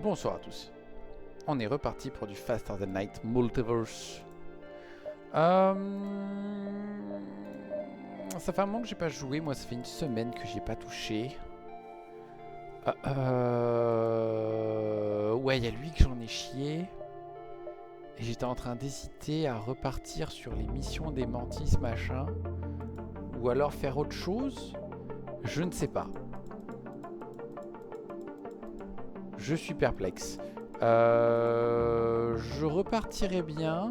Bonsoir à tous. On est reparti pour du Faster Than Light Multiverse. Ça fait un moment que j'ai pas joué. Moi, ça fait une semaine que j'ai pas touché. Ouais, il y a lui que j'en ai chié. Et j'étais en train d'hésiter à repartir sur les missions des Mantis, machin. Ou alors faire autre chose. Je ne sais pas. Je suis perplexe. Je repartirai bien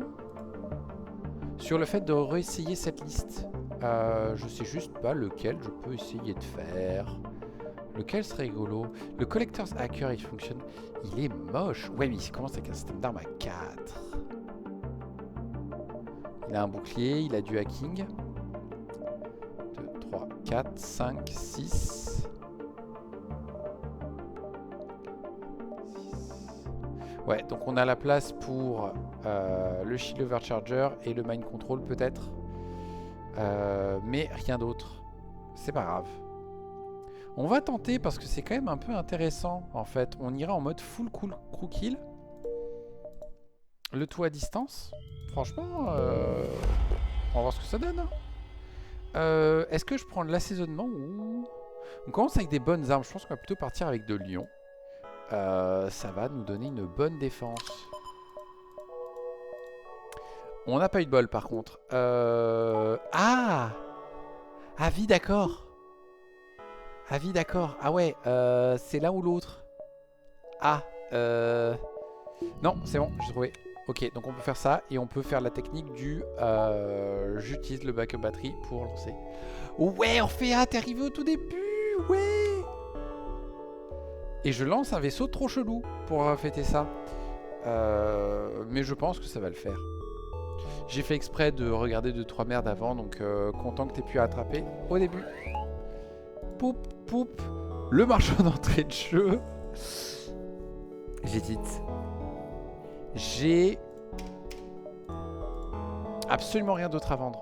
sur le fait de réessayer cette liste. Je sais juste pas lequel je peux essayer de faire. Lequel serait rigolo? Le Collector's Hacker, il fonctionne. Il est moche. Ouais, mais il commence avec un système d'armes à 4. Il a un bouclier, il a du hacking. 2, 3, 4, 5, 6. Ouais, donc on a la place pour le Shield Overcharger et le Mind Control peut-être. Mais rien d'autre. C'est pas grave. On va tenter parce que c'est quand même un peu intéressant en fait. On ira en mode full cool crew kill. Le tout à distance. Franchement, on va voir ce que ça donne. Est-ce que je prends de l'assaisonnement ou... On commence avec des bonnes armes. Je pense qu'on va plutôt partir avec de lion. Ça va nous donner une bonne défense. On n'a pas eu de bol par contre. Ah, vie, d'accord. Vie, d'accord. Ah ouais, c'est l'un ou l'autre. Ah, non, c'est bon, j'ai trouvé. Ok, donc on peut faire ça et on peut faire la technique du... j'utilise le backup batterie pour lancer. Ouais, Orphea, t'es arrivé au tout début. Ouais. Et je lance un vaisseau trop chelou pour fêter ça. Mais je pense que ça va le faire. J'ai fait exprès de regarder 2-3 merdes avant, donc content que t'aies pu attraper au début. Poup, poup. Le marchand d'entrée de jeu. J'hésite. J'ai absolument rien d'autre à vendre.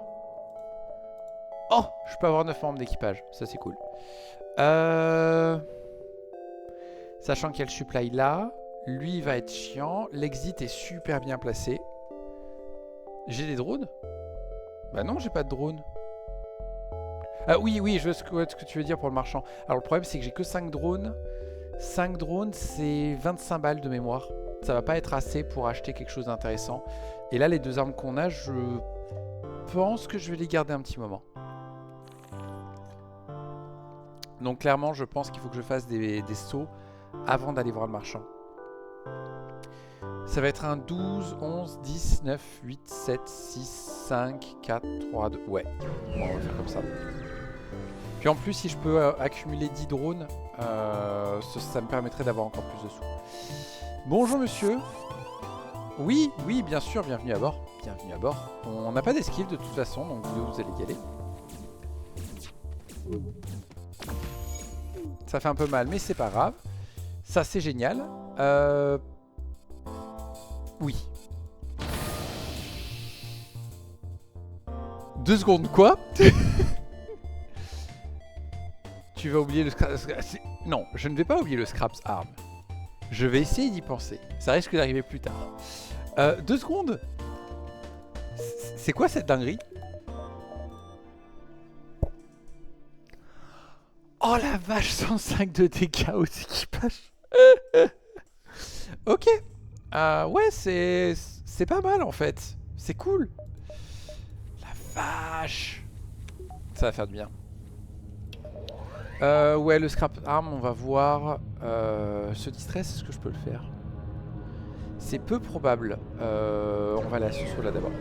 Oh, je peux avoir 9 membres d'équipage. Ça, c'est cool. Sachant qu'il y a le supply là. Lui, il va être chiant. L'exit est super bien placé. J'ai des drones? Bah non, j'ai pas de drone. Ah oui, je vois ce que tu veux dire pour le marchand. Alors le problème, c'est que j'ai que 5 drones. 5 drones, c'est 25 balles de mémoire. Ça va pas être assez pour acheter quelque chose d'intéressant. Et là, les deux armes qu'on a, je pense que je vais les garder un petit moment. Donc clairement, je pense qu'il faut que je fasse des sauts avant d'aller voir le marchand. Ça va être un 12, 11, 10, 9, 8, 7, 6, 5, 4, 3, 2... Ouais, bon, on va faire comme ça. Puis en plus, si je peux accumuler 10 drones, ça me permettrait d'avoir encore plus de sous. Bonjour monsieur. Oui, bien sûr, bienvenue à bord. Bienvenue à bord. On n'a pas d'esquive de toute façon, donc vous allez y aller. Ça fait un peu mal, mais c'est pas grave. Ça, c'est génial. Oui. 2 secondes, quoi? Tu vas oublier le scrap... Non, je ne vais pas oublier le scraps arm. Je vais essayer d'y penser. Ça risque d'arriver plus tard. 2 secondes. C'est quoi cette dinguerie? Oh la vache, 105 de dégâts aux équipages. Ok. Ouais, c'est pas mal en fait. C'est cool. La vache. Ça va faire du bien. Ouais, le scrap arm, on va voir. Se distress, est-ce que je peux le faire? C'est peu probable. On va la sur là d'abord.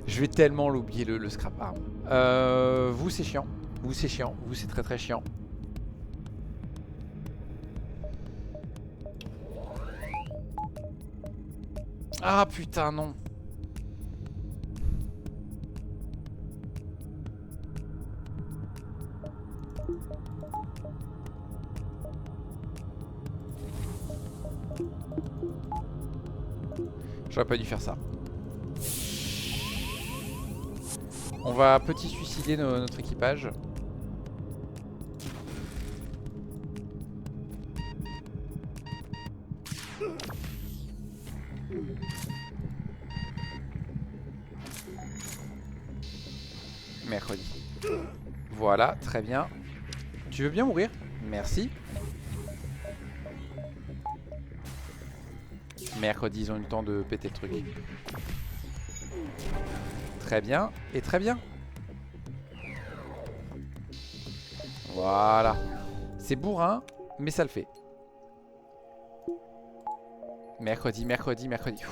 Je vais tellement l'oublier le scrap arm. Vous c'est chiant. Vous c'est chiant. Vous c'est très très chiant. Ah putain non. J'aurais pas dû faire ça. On va petit suicider notre équipage. Mercredi. Voilà, très bien. Tu veux bien mourir? Merci. Mercredi, ils ont eu le temps de péter le truc. Très bien, et très bien. Voilà. C'est bourrin, mais ça le fait. Mercredi, mercredi, mercredi.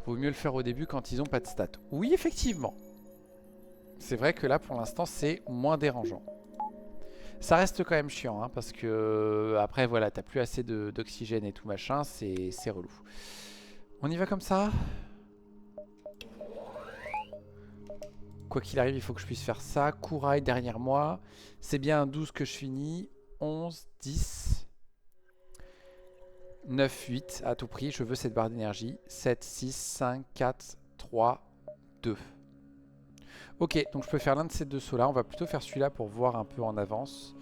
Vaut mieux le faire au début quand ils ont pas de stats. Oui, effectivement. C'est vrai que là, pour l'instant, c'est moins dérangeant. Ça reste quand même chiant, hein, parce que après, voilà, t'as plus assez d'oxygène et tout machin, c'est relou. On y va comme ça. Quoi qu'il arrive, il faut que je puisse faire ça. Courail derrière moi. C'est bien un 12 que je finis. 11, 10, 9, 8 à tout prix. Je veux cette barre d'énergie. 7, 6, 5, 4, 3, 2. Ok, donc je peux faire l'un de ces deux sauts là. On va plutôt faire celui-là pour voir un peu en avance.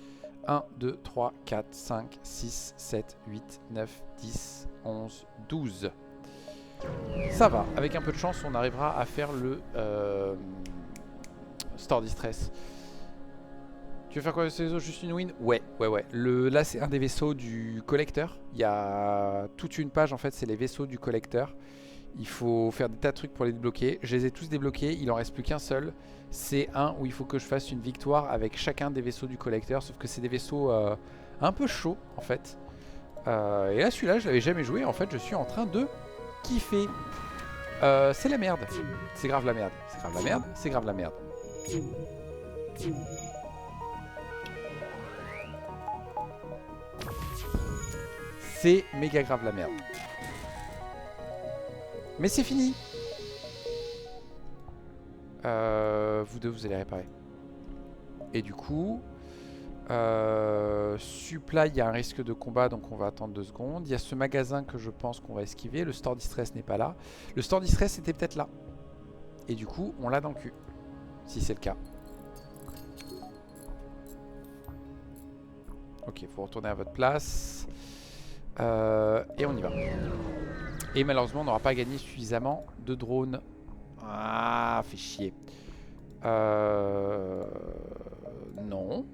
1, 2, 3, 4, 5, 6, 7, 8, 9, 10, 11, 12. Ça va. Avec un peu de chance, on arrivera à faire le Store Distress. Tu veux faire quoi de ces vaisseaux? Juste une win? Ouais, ouais, ouais. Là, c'est un des vaisseaux du collecteur. Il y a toute une page, en fait, c'est les vaisseaux du collecteur. Il faut faire des tas de trucs pour les débloquer. Je les ai tous débloqués, il en reste plus qu'un seul. C'est un où il faut que je fasse une victoire avec chacun des vaisseaux du collecteur. Sauf que c'est des vaisseaux un peu chauds, en fait. Et là, celui-là, je l'avais jamais joué. En fait, je suis en train de kiffer. C'est la merde. C'est grave la merde. C'est grave la merde. C'est grave la merde. C'est méga grave la merde. Mais c'est fini. Vous deux, vous allez réparer. Et du coup... Supply, il y a un risque de combat, donc on va attendre 2 secondes. Il y a ce magasin que je pense qu'on va esquiver. Le Store Distress n'est pas là. Le Store Distress était peut-être là. Et du coup, on l'a dans le cul. Si c'est le cas. Ok, il faut retourner à votre place. Et on y va. Et malheureusement, on n'aura pas gagné suffisamment de drones. Ah, fait chier. Non.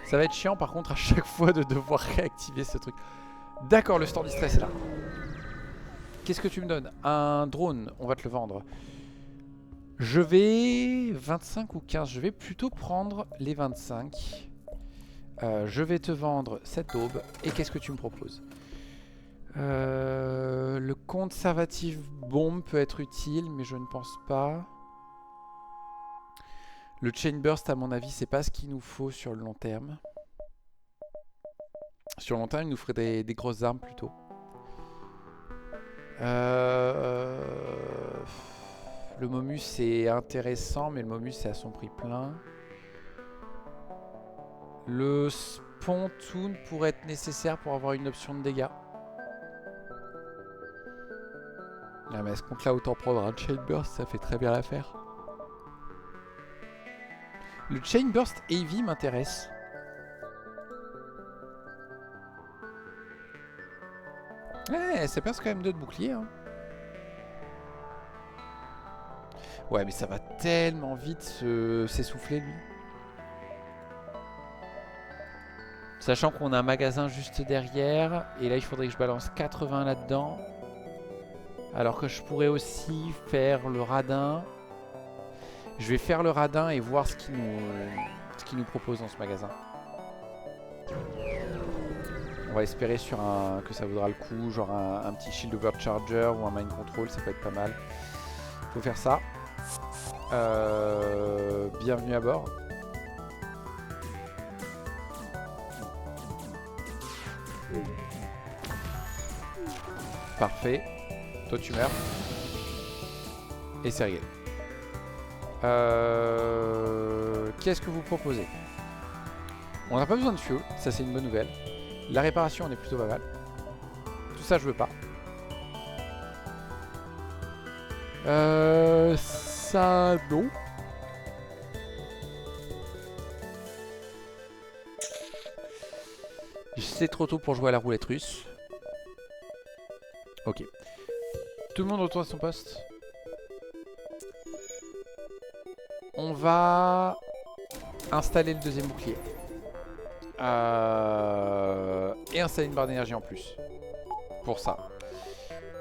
Ça va être chiant par contre à chaque fois de devoir réactiver ce truc. D'accord, le Store Distress est là. Qu'est-ce que tu me donnes? Un drone, on va te le vendre. Je vais... 25 ou 15, je vais plutôt prendre les 25. Je vais te vendre cette aube. Et qu'est-ce que tu me proposes? Le conservative bombe peut être utile, mais je ne pense pas. Le chain burst, à mon avis, c'est pas ce qu'il nous faut sur le long terme. Sur le long terme, il nous ferait des grosses armes plutôt. Le Momus c'est intéressant, mais le Momus c'est à son prix plein. Le Spontoon pourrait être nécessaire pour avoir une option de dégâts. Ah, mais est-ce qu'on là autant prendre un Chain Burst? Ça fait très bien l'affaire. Le Chain Burst Heavy m'intéresse. Ouais, ça passe quand même 2 de bouclier. Hein. Ouais, mais ça va tellement vite s'essouffler, lui. Sachant qu'on a un magasin juste derrière. Et là, il faudrait que je balance 80 là-dedans. Alors que je pourrais aussi faire le radin. Je vais faire le radin et voir ce qu'il nous propose dans ce magasin. On va espérer sur que ça vaudra le coup. Genre un petit shield overcharger ou un mind control. Ça peut être pas mal. Faut faire ça. Bienvenue à bord. Parfait. Toi tu meurs. Et c'est réglé. Qu'est-ce que vous proposez? On n'a pas besoin de fuel, ça c'est une bonne nouvelle. La réparation on est plutôt pas mal. Tout ça je veux pas. Ça non. C'est trop tôt pour jouer à la roulette russe. Ok. Tout le monde retourne à son poste. On va installer le deuxième bouclier. Et installer une barre d'énergie en plus. Pour ça.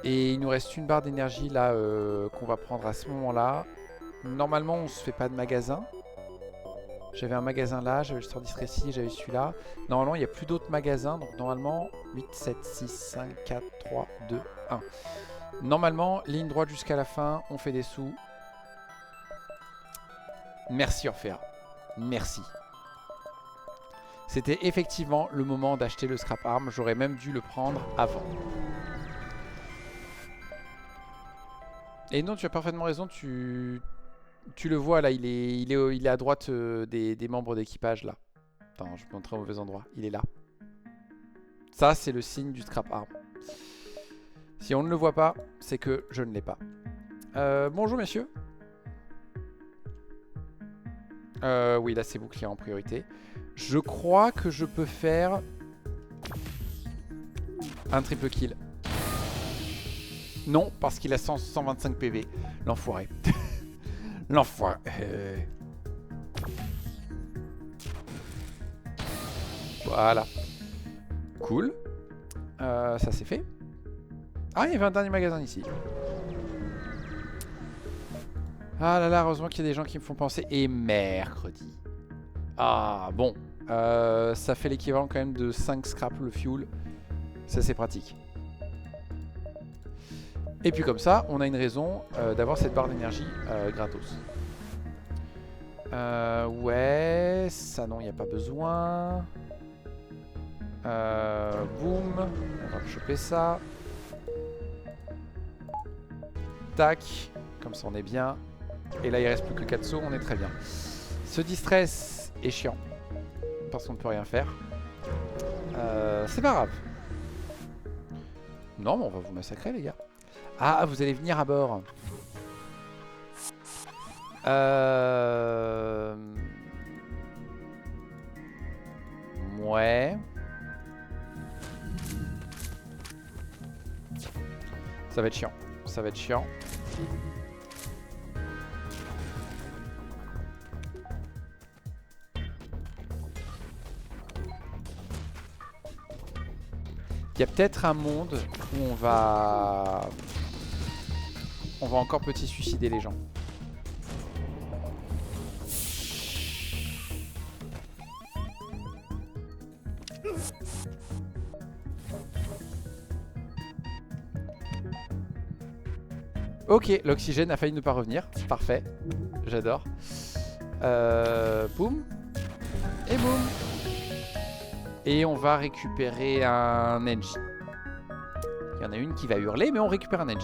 Et il nous reste une barre d'énergie là qu'on va prendre à ce moment-là. Normalement, on se fait pas de magasin. J'avais un magasin là, j'avais le store distress ici, j'avais celui-là. Normalement, il n'y a plus d'autres magasins. Donc normalement, 8, 7, 6, 5, 4, 3, 2, 1. Normalement, ligne droite jusqu'à la fin, on fait des sous. Merci Orphea. Merci. C'était effectivement le moment d'acheter le scrap arm. J'aurais même dû le prendre avant. Et non, tu as parfaitement raison. Tu le vois là, il est à droite des membres d'équipage là. Attends, je me montrer au mauvais endroit. Il est là. Ça, c'est le signe du scrap arm. Si on ne le voit pas, c'est que je ne l'ai pas. Bonjour messieurs. Oui, là c'est bouclier en priorité. Je crois que je peux faire un triple kill. Non, parce qu'il a 125 PV. L'enfoiré. L'enfoiré. Voilà. Cool. Ça c'est fait. Ah, il y avait un dernier magasin ici. Ah là là, heureusement qu'il y a des gens qui me font penser. Et mercredi. Ah, bon. Ça fait l'équivalent quand même de 5 scrap le fuel. Ça, c'est pratique. Et puis comme ça, on a une raison d'avoir cette barre d'énergie gratos. Ouais, ça non, il n'y a pas besoin. Boum. On va choper ça. Tac. Comme ça, on est bien. Et là, il reste plus que 4 sauts, on est très bien. Ce distress est chiant. Parce qu'on ne peut rien faire. C'est pas grave. Non, mais on va vous massacrer, les gars. Ah, vous allez venir à bord. Ouais. Ça va être chiant. Ça va être chiant. Il y a peut-être un monde où on va encore petit suicider les gens. Ok, l'oxygène a failli ne pas revenir. Parfait. J'adore. Boum. Et boum. Et on va récupérer un NG. Il y en a une qui va hurler, mais on récupère un NG.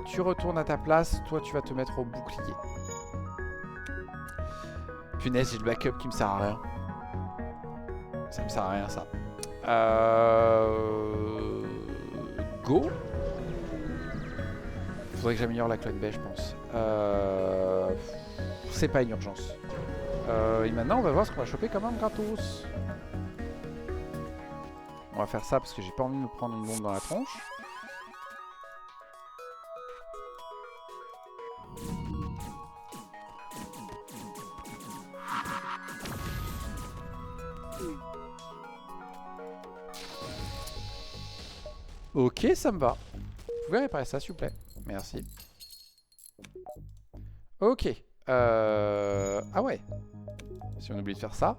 Tu retournes à ta place. Toi, tu vas te mettre au bouclier. Punaise, j'ai le backup qui me sert à rien. Ça me sert à rien, ça. Go. Faudrait que j'améliore la cloque baie, je pense. C'est pas une urgence. Et maintenant, on va voir ce qu'on va choper quand même gratos. On va faire ça parce que j'ai pas envie de me prendre une bombe dans la tronche. Ok, ça me va. Vous pouvez réparer ça, s'il vous plaît. Merci. Ok. Ah ouais. Si on oublie de faire ça.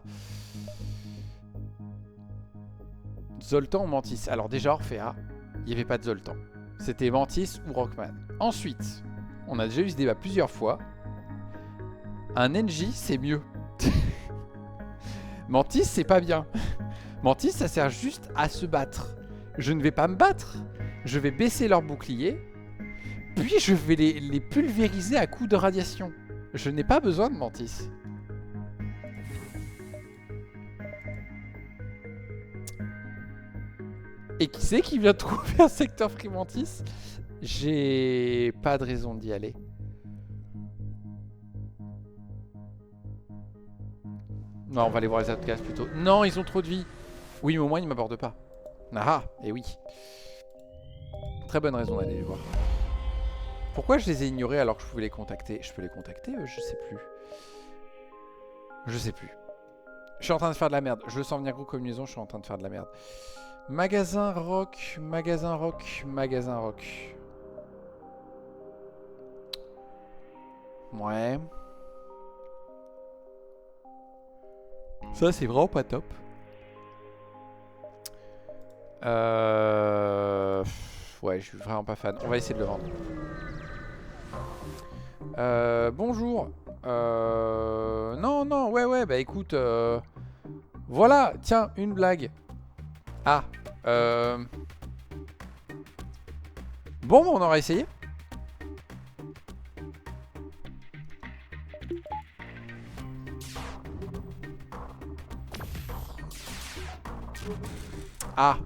Zoltan ou Mantis? Alors déjà Orphea, il n'y avait pas de Zoltan. C'était Mantis ou Rockman. Ensuite, on a déjà eu ce débat plusieurs fois. Un NJ, c'est mieux. Mantis, c'est pas bien. Mantis, ça sert juste à se battre. Je ne vais pas me battre. Je vais baisser leur bouclier. Puis je vais les pulvériser à coups de radiation. Je n'ai pas besoin de Mantis. Et qui c'est qui vient trouver un secteur free Mantis? J'ai pas de raison d'y aller. Non, on va aller voir les outcasts plutôt. Non, ils ont trop de vie. Oui, mais au moins il m'aborde pas. Ah, et oui. Très bonne raison d'aller les voir. Pourquoi je les ai ignorés alors que je pouvais les contacter? Je peux les contacter? Je sais plus. Je sais plus. Je suis en train de faire de la merde. Je le sens venir gros combinaison, je suis en train de faire de la merde. Magasin rock, magasin rock, magasin rock. Ouais. Ça, c'est vraiment pas top. Ouais, je suis vraiment pas fan. On va essayer de le vendre. Bonjour. Non, non, ouais, bah écoute. Voilà, tiens, une blague. Ah. Bon, on aura essayé. Ah.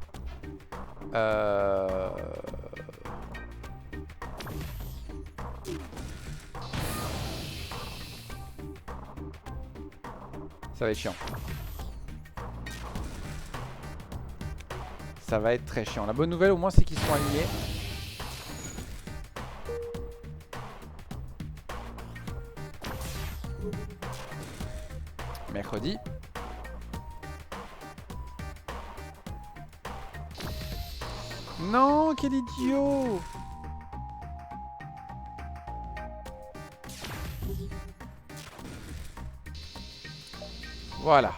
Ça va être chiant. Ça va être très chiant. La bonne nouvelle au moins c'est qu'ils sont alignés. Mercredi. Non, quel idiot! Voilà.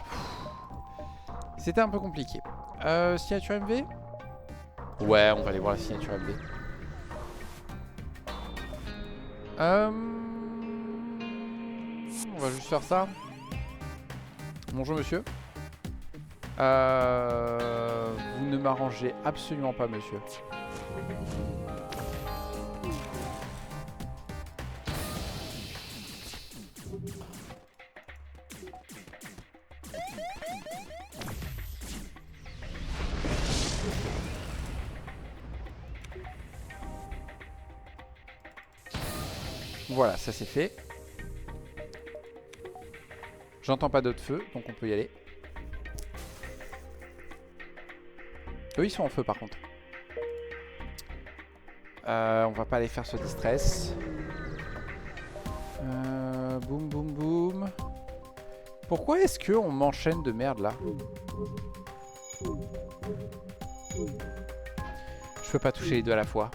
C'était un peu compliqué. Signature MV? Ouais, on va aller voir la signature MV. On va juste faire ça. Bonjour monsieur. Vous ne m'arrangez absolument pas monsieur. Voilà, ça c'est fait. J'entends pas d'autres feux, donc on peut y aller. Eux ils sont en feu par contre. On va pas aller faire ce distress. Boum boum boum. Pourquoi est-ce qu'on m'enchaîne de merde là? Je peux pas toucher les deux à la fois.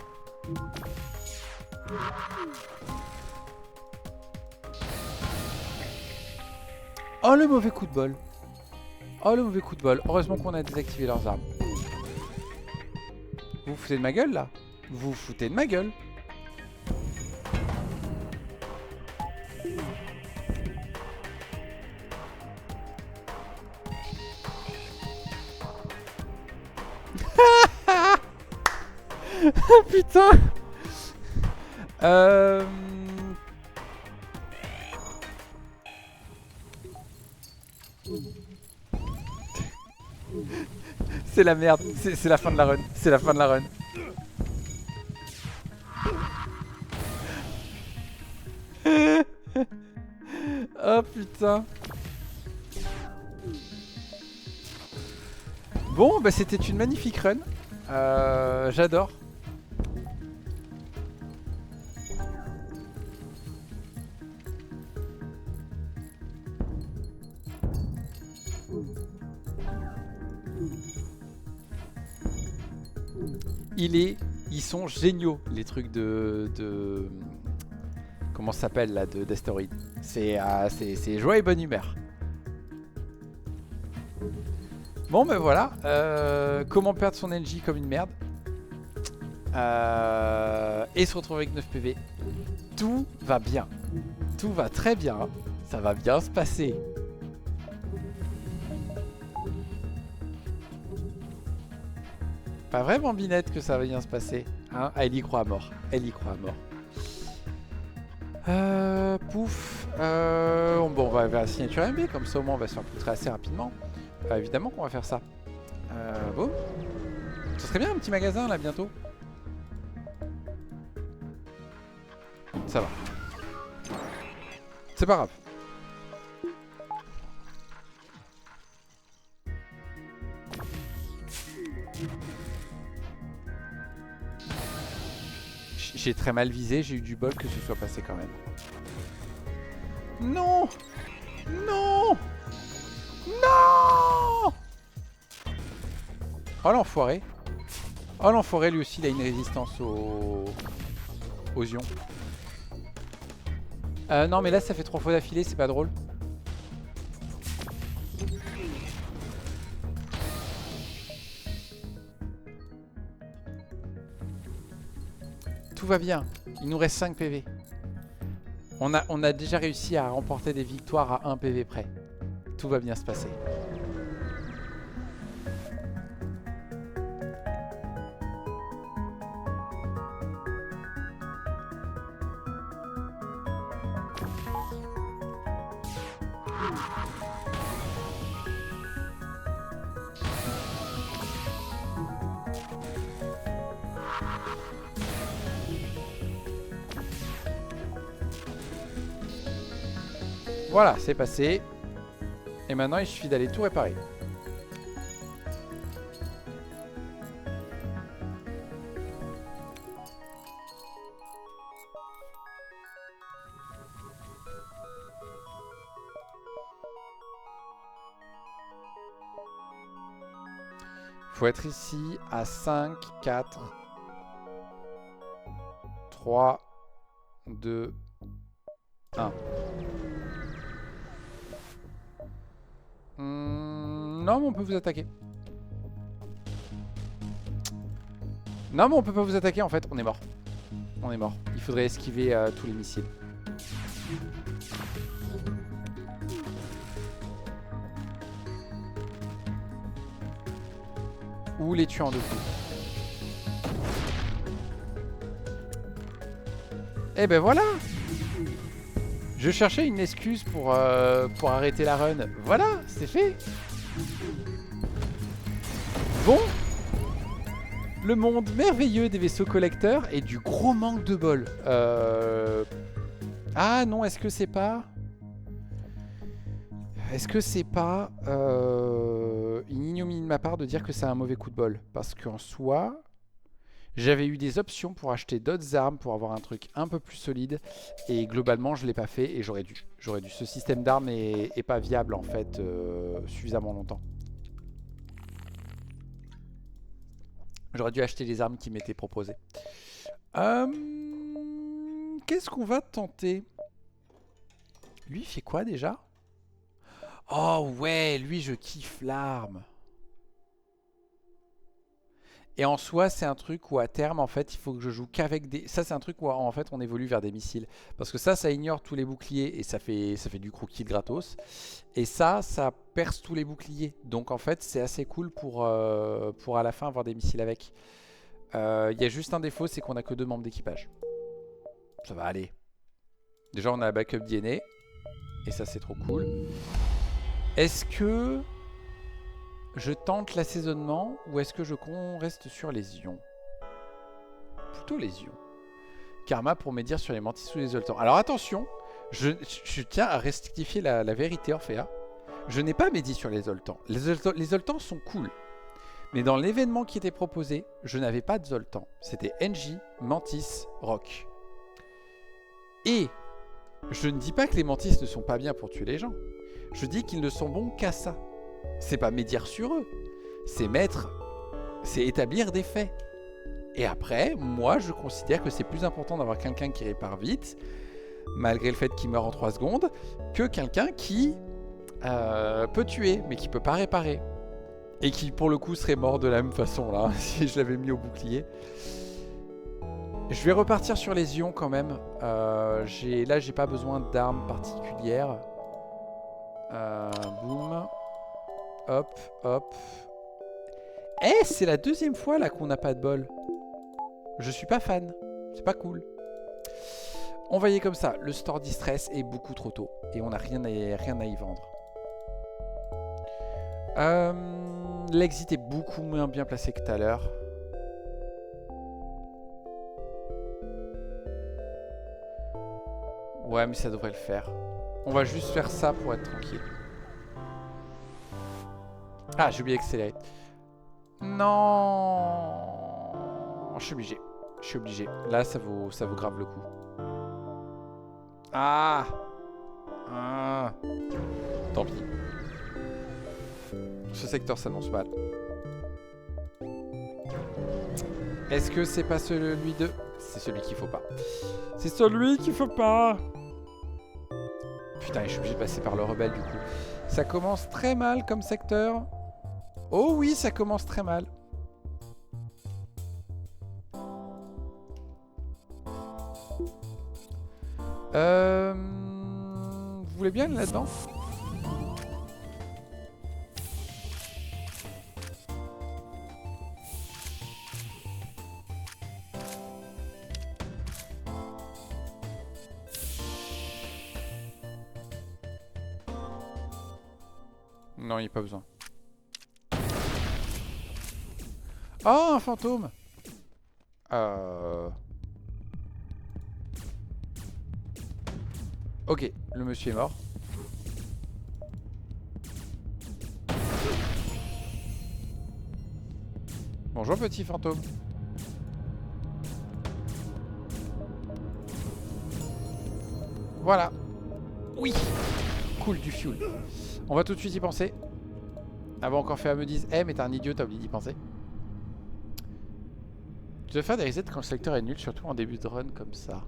Oh le mauvais coup de bol. Oh le mauvais coup de bol. Heureusement qu'on a désactivé leurs armes. Vous vous foutez de ma gueule là? Vous vous foutez de ma gueule? Putain. C'est la merde. C'est la fin de la run. C'est la fin de la run. Oh putain. Bon, bah c'était une magnifique run. J'adore. Ils sont géniaux, les trucs de comment ça s'appelle là, d'astéroïdes. C'est joie et bonne humeur. Bon ben voilà, comment perdre son NJ comme une merde. Et se retrouver avec 9 PV. Tout va bien. Tout va très bien. Ça va bien se passer. Pas vraiment Binette que ça va bien se passer. Hein, elle y croit à mort. Elle y croit à mort. Pouf. Bon, on va vers la signature MB. Comme ça, au moins, on va se faire poutrer assez rapidement. Évidemment qu'on va faire ça. Bon. Ce serait bien un petit magasin, là, bientôt. Ça va. C'est pas grave. J'ai très mal visé, j'ai eu du bol que ce soit passé quand même. Non! Non! Non! Oh l'enfoiré! Oh l'enfoiré, lui aussi il a une résistance aux ions. Non mais là ça fait 3 fois d'affilée, c'est pas drôle. Tout va bien, il nous reste 5 PV. On a déjà réussi à remporter des victoires à 1 PV près. Tout va bien se passer. Voilà, c'est passé. Et maintenant, il suffit d'aller tout réparer. Faut être ici à 5, 4, 3, 2, 1. Non, mais on peut vous attaquer. Non, mais on peut pas vous attaquer en fait, on est mort. On est mort. Il faudrait esquiver tous les missiles. Ou les tuer en 2 coups. Et ben voilà! Je cherchais une excuse pour arrêter la run. Voilà, c'est fait. Bon. Le monde merveilleux des vaisseaux collecteurs et du gros manque de bol. Ah non, est-ce que c'est pas... Est-ce que c'est pas une ignominie de ma part de dire que c'est un mauvais coup de bol? Parce qu'en soi... J'avais eu des options pour acheter d'autres armes, pour avoir un truc un peu plus solide. Et globalement, je ne l'ai pas fait et j'aurais dû. J'aurais dû. Ce système d'armes est pas viable, en fait, suffisamment longtemps. J'aurais dû acheter les armes qui m'étaient proposées. Qu'est-ce qu'on va tenter? Lui, il fait quoi, déjà? Oh, ouais, lui, je kiffe l'arme. Et en soi, c'est un truc où à terme, en fait, il faut que je joue qu'avec des... Ça, c'est un truc où en fait, on évolue vers des missiles. Parce que ça ignore tous les boucliers et ça fait du croquis de gratos. Et ça perce tous les boucliers. Donc en fait, c'est assez cool pour à la fin avoir des missiles avec. Il y a juste un défaut, c'est qu'on a que 2 membres d'équipage. Ça va aller. Déjà, on a un backup DNA. Et ça, c'est trop cool. Est-ce que... je tente l'assaisonnement ou est-ce que je reste sur les ions? Plutôt les ions. Karma pour médire sur les mantis ou les zoltans. Alors attention, je tiens à rectifier la vérité Orphea. Je n'ai pas médit sur les zoltans. Les zoltans sont cool. Mais dans l'événement qui était proposé, je n'avais pas de zoltans. C'était NJ, Mantis, Rock. Et je ne dis pas que les mantis ne sont pas bien pour tuer les gens. Je dis qu'ils ne sont bons qu'à ça. C'est pas médire sur eux, c'est établir des faits. Et après, moi je considère que c'est plus important d'avoir quelqu'un qui répare vite, malgré le fait qu'il meurt en 3 secondes, que quelqu'un qui peut tuer, mais qui peut pas réparer. Et qui pour le coup serait mort de la même façon là, si je l'avais mis au bouclier. Je vais repartir sur les ions quand même. Là j'ai pas besoin d'armes particulières. Boum. Hop, hop. Eh, c'est la 2e fois là qu'on n'a pas de bol. Je suis pas fan. C'est pas cool. On va y aller comme ça. Le store distress est beaucoup trop tôt. Et on n'a rien à y vendre. L'exit est beaucoup moins bien placé que tout à l'heure. Ouais, mais ça devrait le faire. On va juste faire ça pour être tranquille. Ah, j'ai oublié accélérer. Non, je suis obligé. Je suis obligé. Là, ça vaut grave le coup. Ah, ah. Tant pis. Ce secteur s'annonce mal. Est-ce que c'est pas celui de... C'est celui qu'il faut pas. C'est celui qu'il faut pas. Putain, je suis obligé de passer par le rebelle du coup. Ça commence très mal comme secteur. Oh oui, ça commence très mal. Vous voulez bien aller là-dedans? Non, il n'y a pas besoin. Oh, un fantôme! Ok, le monsieur est mort. Bonjour petit fantôme. Voilà. Oui. Cool, du fuel. On va tout de suite y penser. Avant encore fait me dise, mais t'es un idiot, t'as oublié d'y penser. Tu dois faire des resets quand le secteur est nul, surtout en début de run comme ça.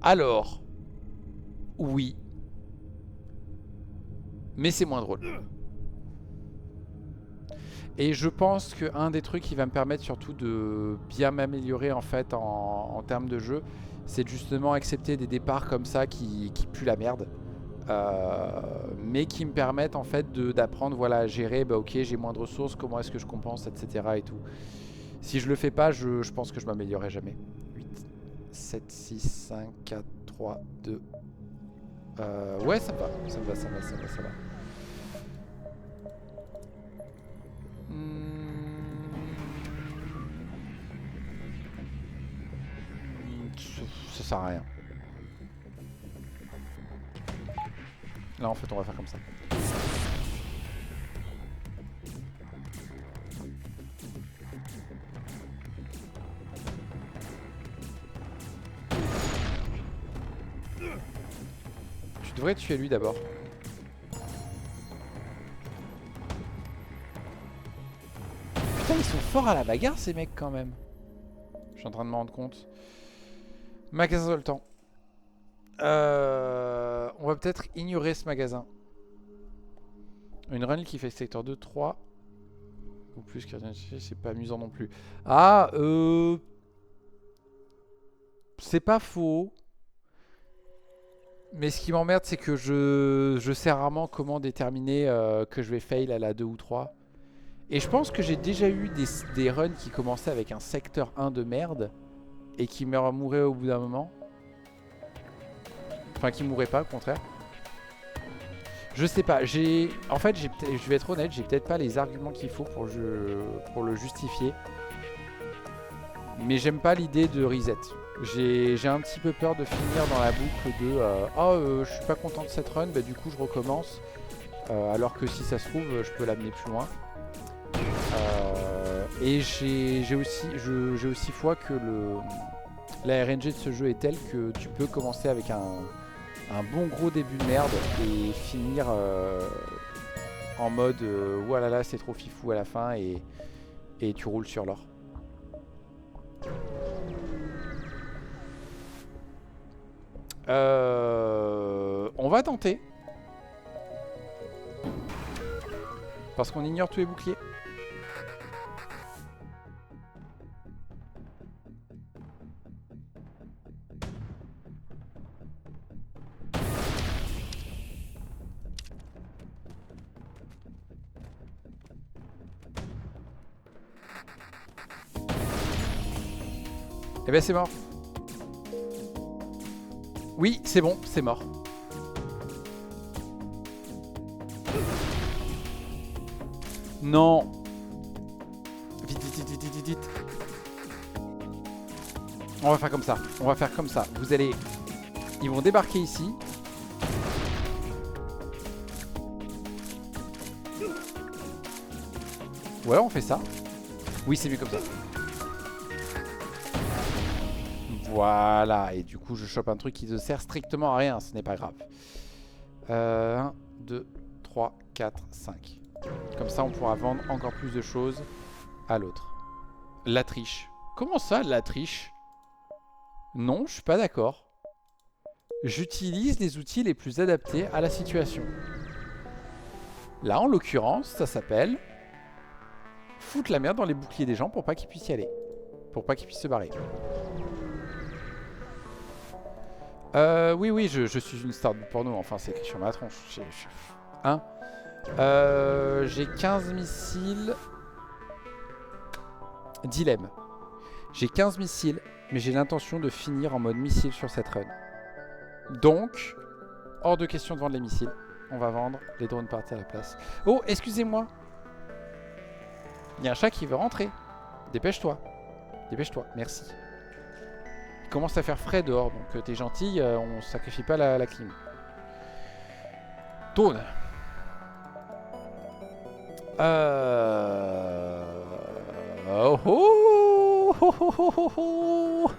Alors, oui. Mais c'est moins drôle. Et je pense qu'un des trucs qui va me permettre surtout de bien m'améliorer en fait en termes de jeu, c'est justement accepter des départs comme ça qui puent la merde. Mais qui me permettent en fait d'apprendre voilà, à gérer, bah ok j'ai moins de ressources, comment est-ce que je compense, etc. et tout. Si je le fais pas, je pense que je m'améliorerai jamais. 8, 7, 6, 5, 4, 3, 2. Ouais, ça va. Ça va. Ça sert à rien. Là, en fait, on va faire comme ça. Tu devrais tuer lui d'abord. Putain, ils sont forts à la bagarre, ces mecs, quand même. Je suis en train de me rendre compte. Magasin de le temps. On va peut-être ignorer ce magasin. Une run qui fait secteur 2, 3. Ou plus, c'est pas amusant non plus. Ah, c'est pas faux. Mais ce qui m'emmerde, c'est que je sais rarement comment déterminer que je vais fail à la 2 ou 3. Et je pense que j'ai déjà eu des runs qui commençaient avec un secteur 1 de merde et qui mouraient au bout d'un moment. Enfin, qui mouraient pas, au contraire. Je sais pas. En fait, je vais être honnête, j'ai peut-être pas les arguments qu'il faut pour le justifier. Mais j'aime pas l'idée de reset. J'ai un petit peu peur de finir dans la boucle de je suis pas content de cette run, bah du coup je recommence. Alors que si ça se trouve, je peux l'amener plus loin. Et j'ai aussi foi que la RNG de ce jeu est telle que tu peux commencer avec un bon gros début de merde et finir en mode voilà là c'est trop fifou à la fin et tu roules sur l'or. On va tenter. Parce qu'on ignore tous les boucliers. Eh ben c'est mort. Oui, c'est bon, c'est mort. Non. Vite. On va faire comme ça. On va faire comme ça. Vous allez... Ils vont débarquer ici. Ou alors on fait ça. Oui, c'est mieux comme ça. Voilà, et du coup je chope un truc qui ne sert strictement à rien, ce n'est pas grave. 1, 2, 3, 4, 5. Comme ça on pourra vendre encore plus de choses à l'autre. La triche. Comment ça, la triche? Non, je suis pas d'accord. J'utilise les outils les plus adaptés à la situation. Là, en l'occurrence, ça s'appelle foutre la merde dans les boucliers des gens pour pas qu'ils puissent y aller. Pour pas qu'ils puissent se barrer. Oui, je suis une star du porno. Enfin, c'est écrit sur ma tronche. Hein, j'ai 15 missiles. Dilemme. J'ai 15 missiles, mais j'ai l'intention de finir en mode missile sur cette run. Donc, hors de question de vendre les missiles. On va vendre les drones partis à la place. Oh, excusez-moi. Il y a un chat qui veut rentrer. Dépêche-toi. Dépêche-toi, merci. Il commence à faire frais dehors, donc t'es gentil, on sacrifie pas la clim. Tourne. Oh oh oh oh oh oh oh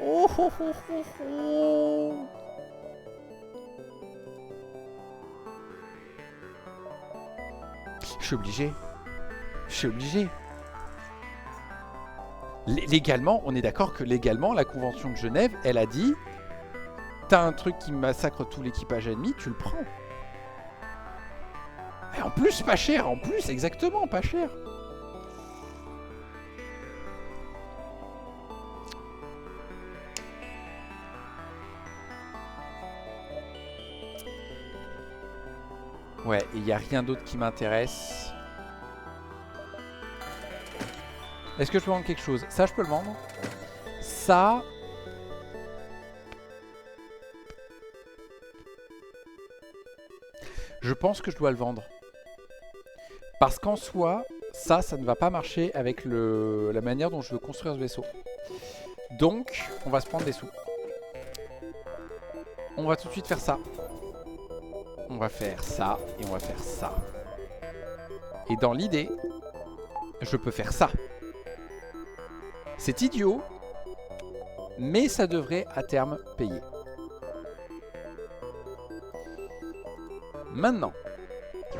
oh oh oh oh. Je suis obligé. Je suis obligé. Légalement, on est d'accord que légalement, la Convention de Genève, elle a dit t'as un truc qui massacre tout l'équipage ennemi, tu le prends. Et en plus, pas cher. En plus, exactement, pas cher. Ouais, il n'y a rien d'autre qui m'intéresse. Est-ce que je peux vendre quelque chose? Ça, je peux le vendre. Ça... Je pense que je dois le vendre. Parce qu'en soi, ça ne va pas marcher avec la manière dont je veux construire ce vaisseau. Donc, on va se prendre des sous. On va tout de suite faire ça. On va faire ça et on va faire ça. Et dans l'idée, je peux faire ça. C'est idiot, mais ça devrait à terme payer. Maintenant,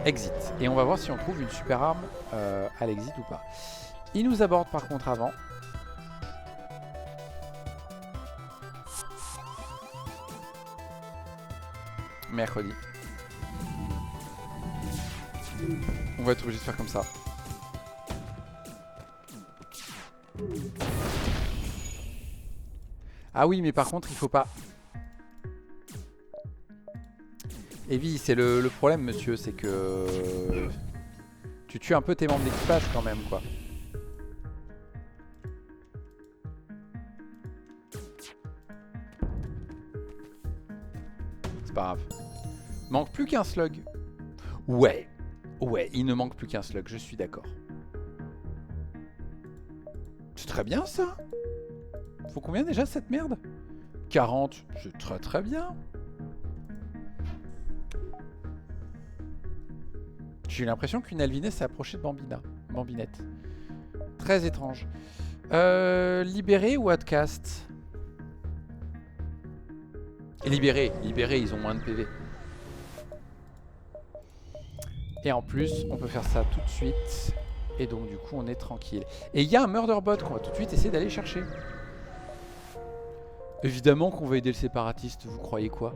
exit. Et on va voir si on trouve une super arme à l'exit ou pas. Il nous aborde par contre avant. Mercredi. On va être obligé de faire comme ça. Ah oui, mais par contre, il faut pas... Evie, c'est le problème, monsieur, c'est que... Tu tues un peu tes membres d'équipage quand même, quoi. C'est pas grave. Manque plus qu'un slug. Ouais. Ouais, il ne manque plus qu'un slug, je suis d'accord. C'est très bien, ça. Faut combien déjà cette merde? 40, c'est très très bien. J'ai eu l'impression qu'une alvinée s'est approchée de Bambinette. Très étrange. Libéré ou outcast? Libéré, ils ont moins de PV. Et en plus, on peut faire ça tout de suite. Et donc du coup, on est tranquille. Et il y a un murderbot qu'on va tout de suite essayer d'aller chercher. Évidemment qu'on va aider le séparatiste, vous croyez quoi?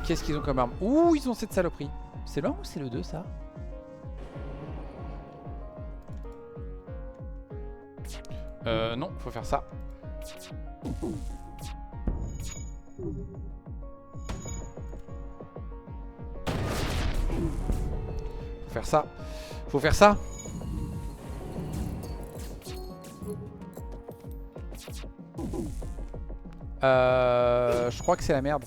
Qu'est-ce qu'ils ont comme arme? Ouh, ils ont cette saloperie. C'est le 1 ou c'est le 2 ça? Non, faut faire ça. Faut faire ça. Faut faire ça. Je crois que c'est la merde.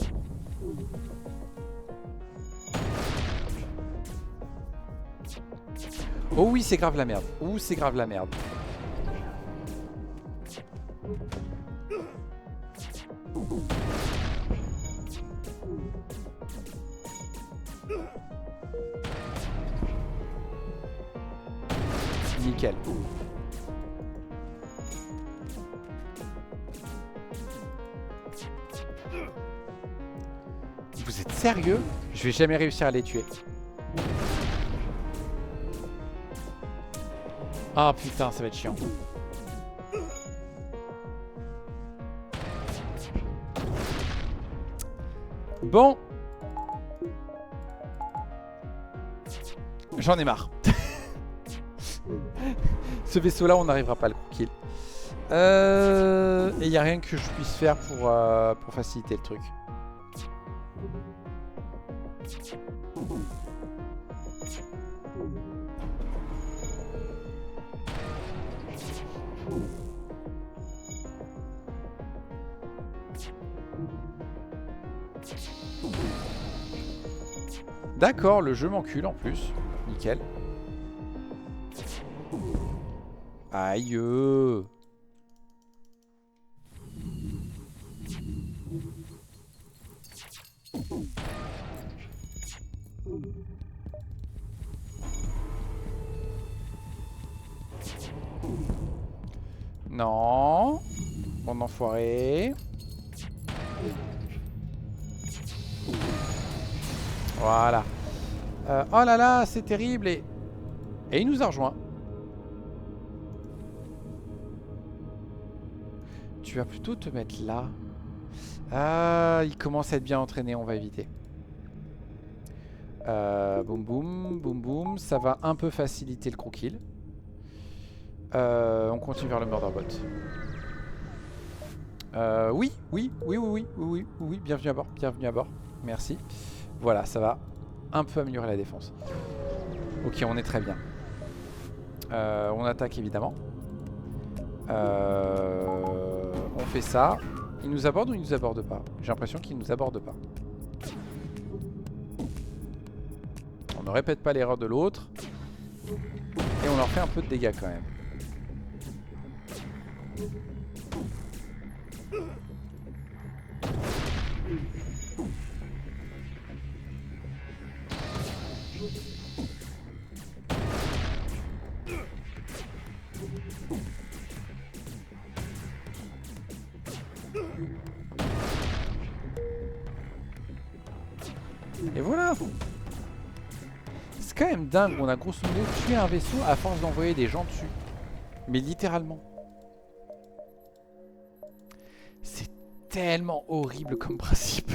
Oh oui, c'est grave la merde. Ouh, c'est grave la merde. Nickel. vous êtes sérieux? Je vais jamais réussir à les tuer. Ah putain, ça va être chiant. Bon. J'en ai marre. Ce vaisseau-là, on n'arrivera pas à le kill. Et il n'y a rien que je puisse faire pour faciliter le truc. D'accord, le jeu m'encule en plus. Nickel. Aïe. Non. Bon enfoiré. Voilà. Oh là là, c'est terrible. Et il nous a rejoint. Tu vas plutôt te mettre là. Ah, il commence à être bien entraîné, on va éviter. Boum boum, boum boum. Ça va un peu faciliter le crow-kill. On continue vers le murderbot. Oui, bienvenue à bord, bienvenue à bord. Merci. Voilà, ça va un peu améliorer la défense. Ok, on est très bien. On attaque évidemment. On fait ça. Il nous aborde ou il nous aborde pas? J'ai l'impression qu'il nous aborde pas. On ne répète pas l'erreur de l'autre. Et on leur fait un peu de dégâts quand même. Et voilà. C'est quand même dingue, on a grosso modo tué un vaisseau à force d'envoyer des gens dessus. Mais littéralement. C'est tellement horrible comme principe.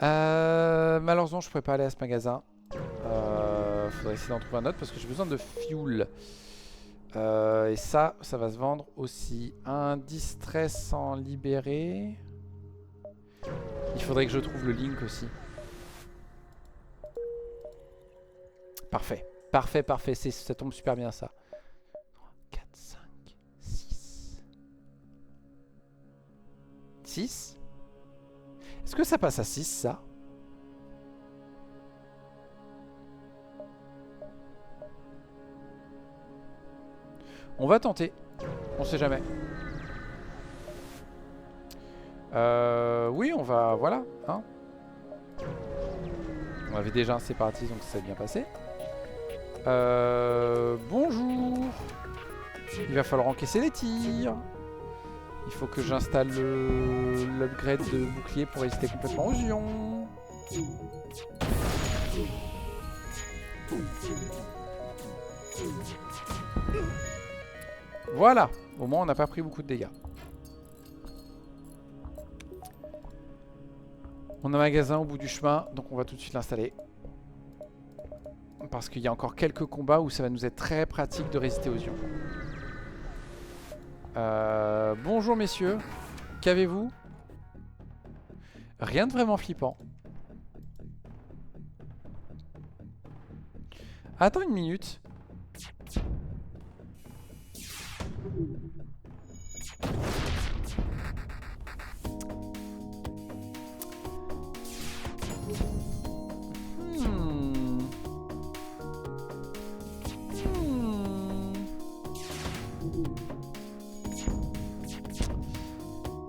Malheureusement je pourrais pas aller à ce magasin. Faudrait essayer d'en trouver un autre parce que j'ai besoin de fuel. Et ça va se vendre aussi. Un distress en libéré. Il faudrait que je trouve le link aussi. Parfait. Parfait, parfait. Ça tombe super bien ça. 4, 5, 6. 6 ? Est-ce que ça passe à 6 ça ? On va tenter. On sait jamais. Oui, on va... Voilà. Hein, on avait déjà un séparatiste, donc ça s'est bien passé. Bonjour. Il va falloir encaisser les tirs. Il faut que j'installe l'upgrade de bouclier pour résister complètement aux ions. Voilà. Au moins, on n'a pas pris beaucoup de dégâts. On a un magasin au bout du chemin, donc on va tout de suite l'installer. Parce qu'il y a encore quelques combats où ça va nous être très pratique de résister aux ions. Bonjour messieurs, qu'avez-vous? Rien de vraiment flippant. Attends une minute.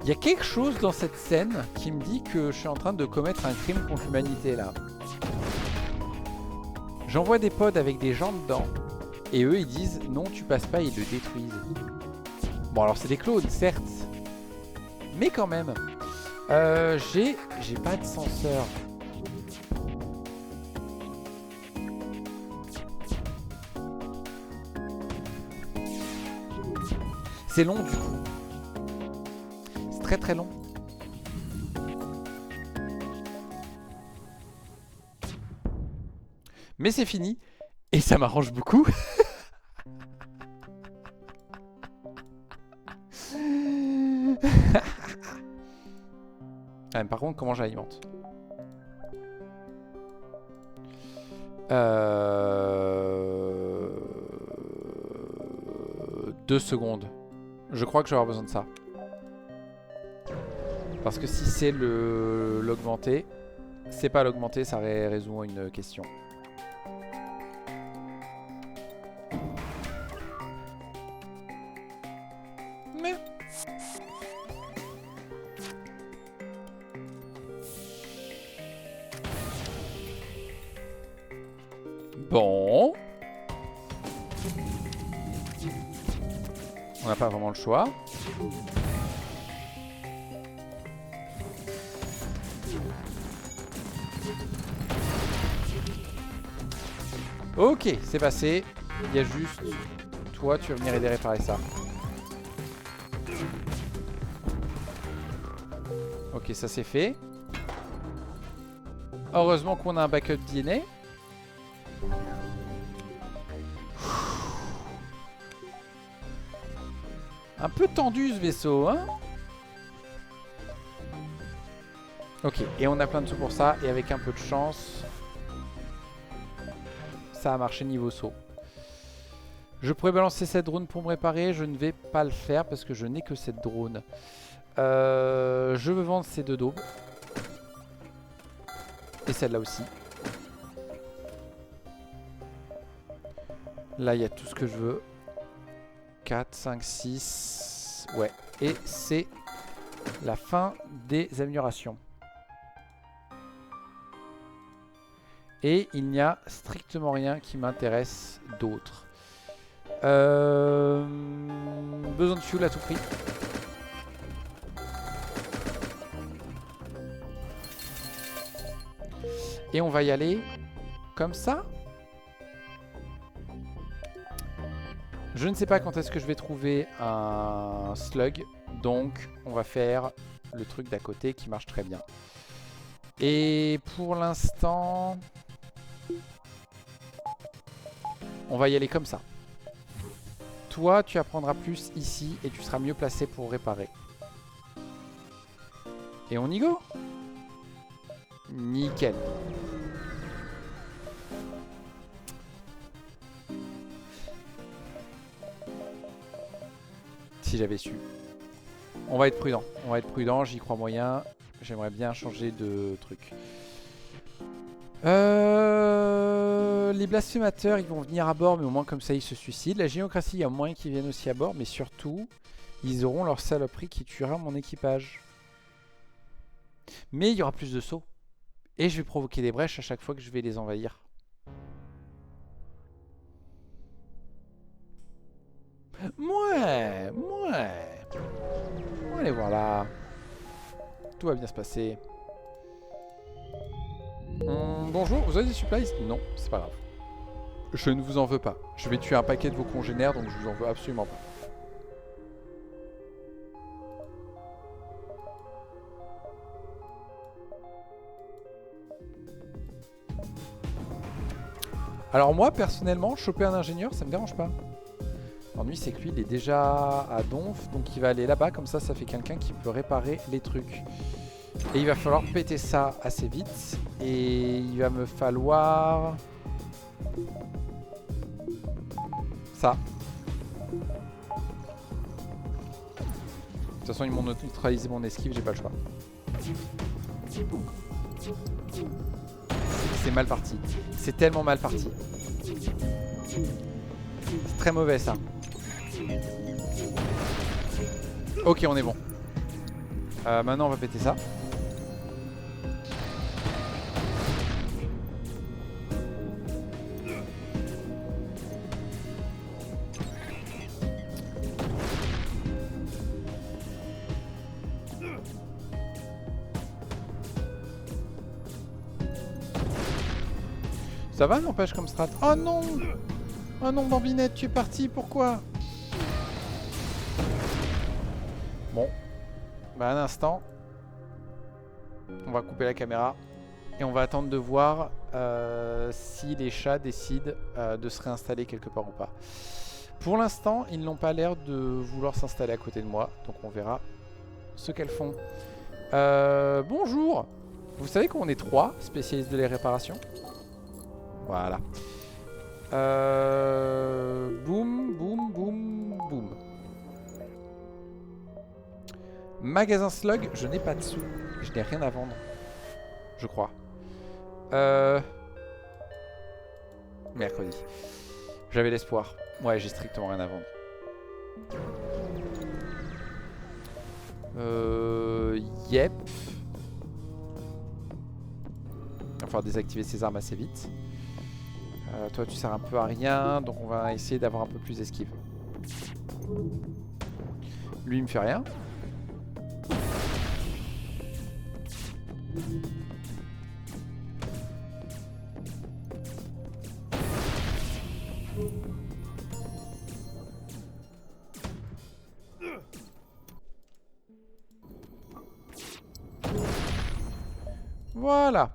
Il y a quelque chose dans cette scène qui me dit que je suis en train de commettre un crime contre l'humanité là. J'envoie des pods avec des gens dedans et eux ils disent non tu passes pas, ils le détruisent. Bon alors c'est des clones certes, mais quand même. J'ai pas de senseur. C'est long du coup. C'est très très long. Mais c'est fini. Et ça m'arrange beaucoup. Ah, mais par contre, comment j'alimente? 2 secondes. Je crois que je vais avoir besoin de ça. Parce que si c'est l'augmenter, c'est pas l'augmenter, ça résout une question. Mais... Bon. On n'a pas vraiment le choix. Ok, c'est passé. Il y a juste... Toi, tu vas venir aider à réparer ça. Ok, ça c'est fait. Heureusement qu'on a un backup DNA. Un peu tendu ce vaisseau, hein? Ok, et on a plein de sous pour ça. Et avec un peu de chance, ça a marché niveau saut. Je pourrais balancer cette drone pour me réparer. Je ne vais pas le faire parce que je n'ai que cette drone. Je veux vendre ces 2 daubes. Et celle-là aussi. Là, il y a tout ce que je veux. 4, 5, 6. Ouais. Et c'est la fin des améliorations. Et il n'y a strictement rien qui m'intéresse d'autre. Besoin de fuel à tout prix. Et on va y aller comme ça. Je ne sais pas quand est-ce que je vais trouver un slug. Donc on va faire le truc d'à côté qui marche très bien. Et pour l'instant, on va y aller comme ça. Toi, tu apprendras plus ici et tu seras mieux placé pour réparer. Et on y go. Nickel. Si j'avais su. On va être prudent. On va être prudent, j'y crois moyen. J'aimerais bien changer de truc. Les blasphémateurs, ils vont venir à bord, mais au moins comme ça, ils se suicident. La géocratie, il y a moyen qu'ils viennent aussi à bord, mais surtout, ils auront leur saloperie qui tuera mon équipage. Mais il y aura plus de sauts. Et je vais provoquer des brèches à chaque fois que je vais les envahir. Ouais. Allez, voilà. Tout va bien se passer. Bonjour, vous avez des supplies? Non, c'est pas grave. Je ne vous en veux pas. Je vais tuer un paquet de vos congénères, donc je vous en veux absolument pas. Alors moi, personnellement, choper un ingénieur, ça me dérange pas. L'ennui, c'est que lui, il est déjà à Donf, donc il va aller là-bas, comme ça fait quelqu'un qui peut réparer les trucs. Et il va falloir péter ça assez vite. Et il va me falloir... ça. De toute façon, ils m'ont neutralisé mon esquive, j'ai pas le choix. C'est mal parti. C'est tellement mal parti. C'est très mauvais ça. Ok, on est bon. Maintenant, on va péter ça. Ça va, n'empêche, comme strat. Oh non! Oh non, Bambinette, tu es parti, pourquoi? Bon. Bah, un instant. On va couper la caméra. Et on va attendre de voir si les chats décident de se réinstaller quelque part ou pas. Pour l'instant, ils n'ont pas l'air de vouloir s'installer à côté de moi. Donc on verra ce qu'elles font. Bonjour! Vous savez qu'on est 3 spécialistes de les réparations? Voilà. Boum, boum, boum, boum. Magasin Slug, je n'ai pas de sous. Je n'ai rien à vendre. Je crois. Mercredi. J'avais l'espoir. Ouais, j'ai strictement rien à vendre. Yep. Il va falloir désactiver ces armes assez vite. Toi, tu sers un peu à rien, donc on va essayer d'avoir un peu plus d'esquive. Lui, il me fait rien. Voilà.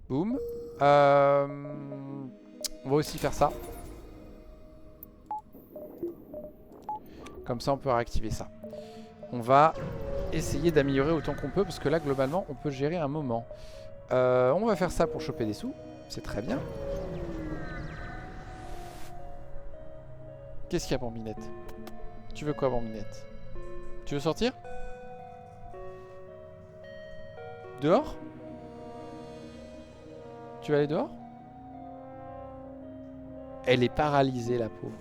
Boum. On va aussi faire ça. Comme ça, on peut réactiver ça. On va essayer d'améliorer autant qu'on peut, parce que là, globalement, on peut gérer un moment. On va faire ça pour choper des sous. C'est très bien. Qu'est-ce qu'il y a, Bambinette? Tu veux quoi, Bambinette? Tu veux sortir? Dehors? Tu vas aller dehors? Elle est paralysée, la pauvre.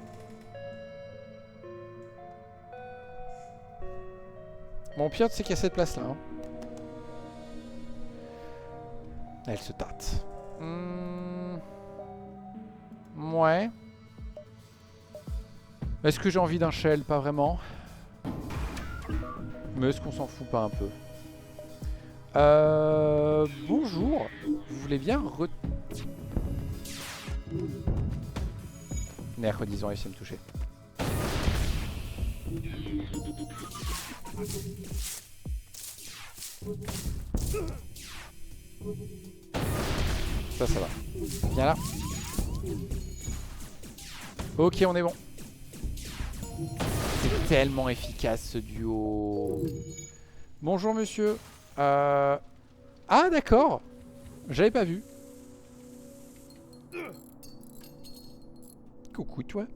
Bon, pire, c'est qu'il y a cette place-là. Hein. Elle se tâte. Ouais. Est-ce que j'ai envie d'un shell? Pas vraiment. Mais est-ce qu'on s'en fout pas un peu? Bonjour. Vous voulez bien Mercredi, ils ont réussi à me toucher. Ça va. Viens là. Ok, on est bon. C'est tellement efficace ce duo. Bonjour monsieur. Ah d'accord. J'avais pas vu. Coucou toi.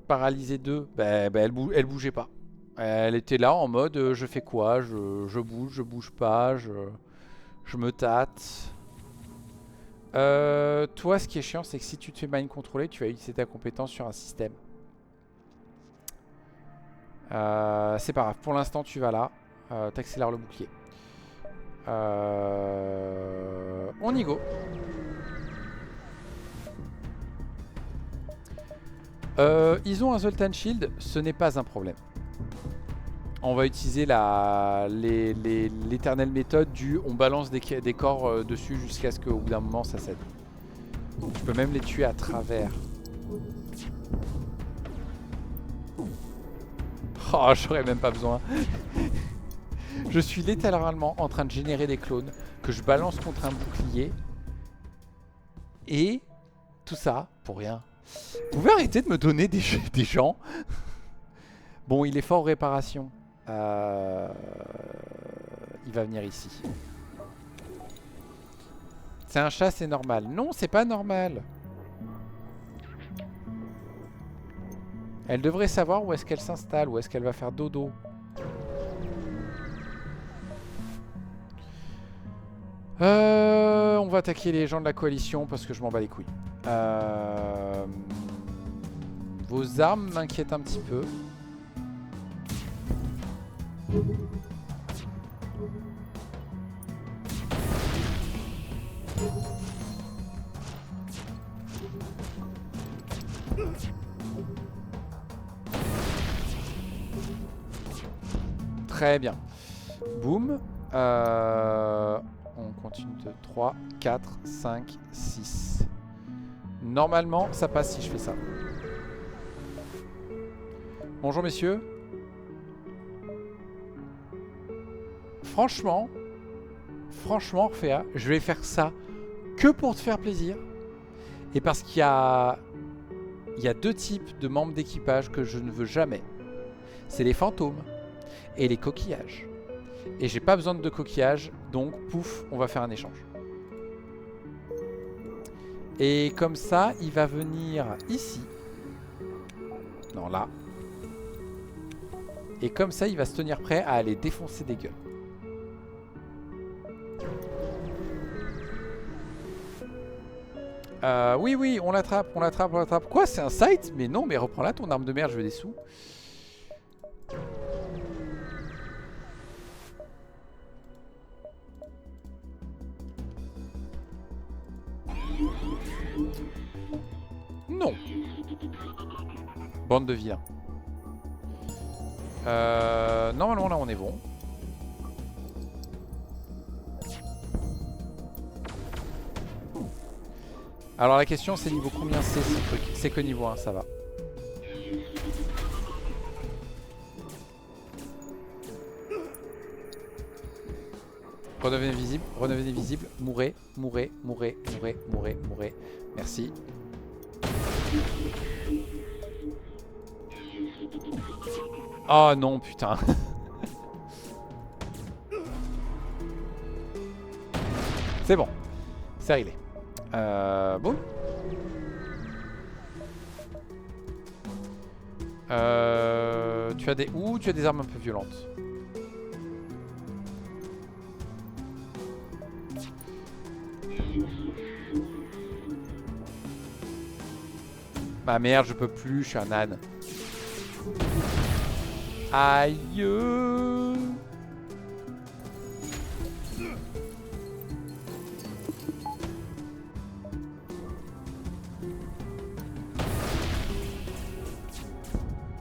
Paralysée 2. Bah, elle bougeait pas. Elle était là en mode je fais quoi, je bouge pas, je me tâte. Toi, ce qui est chiant, c'est que si tu te fais mind contrôler, tu vas utiliser ta compétence sur un système. C'est pas grave. Pour l'instant, tu vas là. T'accélères le bouclier. On y go. Ils ont un Zoltan Shield. Ce n'est pas un problème. On va utiliser l'éternelle méthode du on balance des corps dessus jusqu'à ce qu'au bout d'un moment ça cède. Je peux même les tuer à travers. Oh, j'aurais même pas besoin. Je suis littéralement en train de générer des clones que je balance contre un bouclier. Et tout ça pour rien. Vous pouvez arrêter de me donner des gens? Bon, il est fort aux réparations. Il va venir ici. C'est un chat, c'est normal. Non, c'est pas normal. Elle devrait savoir où est-ce qu'elle s'installe, où est-ce qu'elle va faire dodo. On va attaquer les gens de la coalition parce que je m'en bats les couilles. Vos armes m'inquiètent un petit peu. Très bien. Boum. On continue de 3, 4, 5, 6. Normalement, ça passe si je fais ça. Bonjour messieurs. Franchement, Orphea, je vais faire ça que pour te faire plaisir. Et parce qu'il y a 2 types de membres d'équipage que je ne veux jamais. C'est les fantômes et les coquillages. Et j'ai pas besoin de coquillages, donc pouf, on va faire un échange. Et comme ça, il va venir ici. Non, là. Et comme ça, il va se tenir prêt à aller défoncer des gueules. Oui, oui, on l'attrape, on l'attrape, on l'attrape. Quoi, c'est un site? Mais non, mais reprends-la ton arme de merde, je veux des sous. Non. Bande de vilains. Normalement, là, on est bon. Alors la question c'est niveau combien c'est ce truc? C'est que niveau 1, ça va. Redevenez visible, mourrez, mourrez, mourrez, mourrez, mourrez, mourrez. Merci. Oh non, putain. C'est bon, c'est réglé. Bon. Tu as des... Ouh, tu as des armes un peu violentes. Bah merde, je peux plus, je suis un âne. Aïe.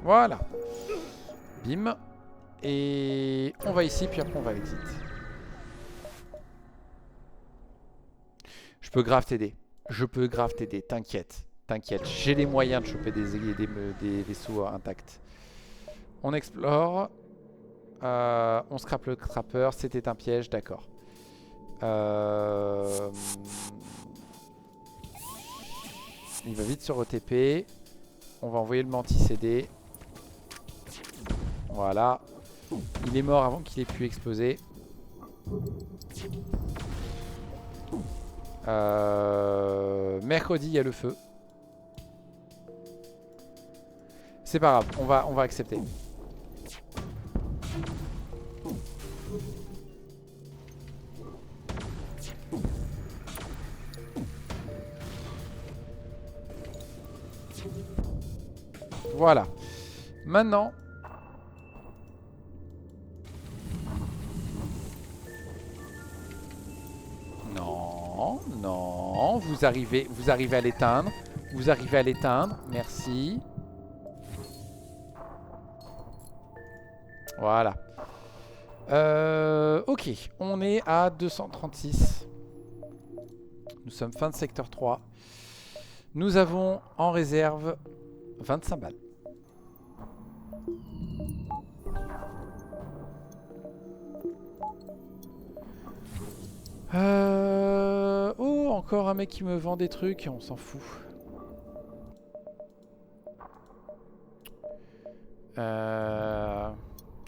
Voilà. Bim. Et on va ici, puis après on va à l'exit. Je peux grave t'aider. Je peux grave t'aider, t'inquiète. T'inquiète, j'ai les moyens de choper des vaisseaux intacts. On explore. On scrape le trapper. C'était un piège, d'accord. Il va vite se re-TP. On va envoyer le mantis aider. Voilà. Il est mort avant qu'il ait pu exploser. Mercredi, il y a le feu. C'est pas grave, on va accepter. Voilà. Maintenant... Non, non, vous arrivez à l'éteindre. Vous arrivez à l'éteindre, merci. Voilà. Ok, on est à 236. Nous sommes fin de secteur 3. Nous avons en réserve 25 balles. Oh, encore un mec qui me vend des trucs, on s'en fout.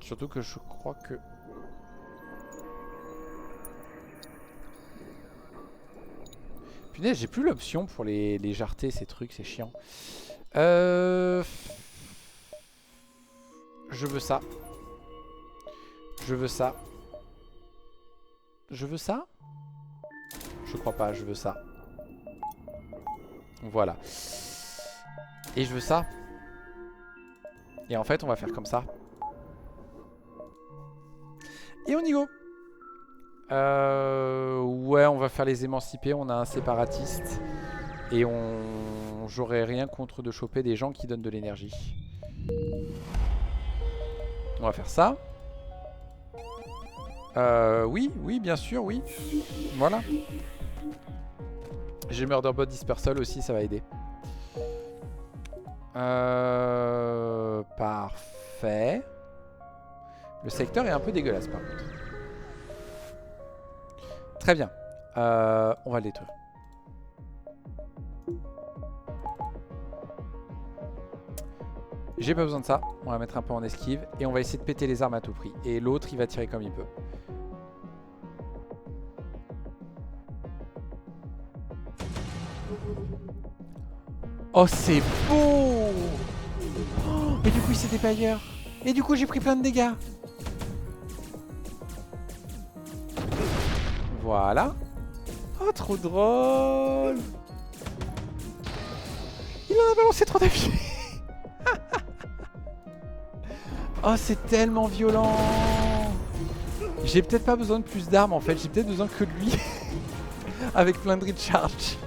Surtout que je crois que... Punaise, j'ai plus l'option pour les jarreter, ces trucs, c'est chiant. Je veux ça. Je veux ça. Je veux ça? Je crois pas, je veux ça. Voilà. Et je veux ça. Et en fait, on va faire comme ça. Et on y go. Ouais, on va faire les émancipés. On a un séparatiste. Et j'aurais rien contre de choper des gens qui donnent de l'énergie. On va faire ça. Oui, oui, bien sûr, oui. Voilà. J'ai Murderbot Dispersal aussi, ça va aider. Parfait. Le secteur est un peu dégueulasse par contre. Très bien. On va le détruire. J'ai pas besoin de ça. On va mettre un peu en esquive. Et on va essayer de péter les armes à tout prix. Et l'autre, il va tirer comme il peut. Oh, c'est beau! Oh, et du coup, il s'était pas ailleurs. Et du coup, j'ai pris plein de dégâts. Voilà. Oh, trop drôle. Il en a balancé trop d'affilée. Oh, c'est tellement violent. J'ai peut-être pas besoin de plus d'armes en fait. J'ai peut-être besoin que de lui. Avec plein de recharge.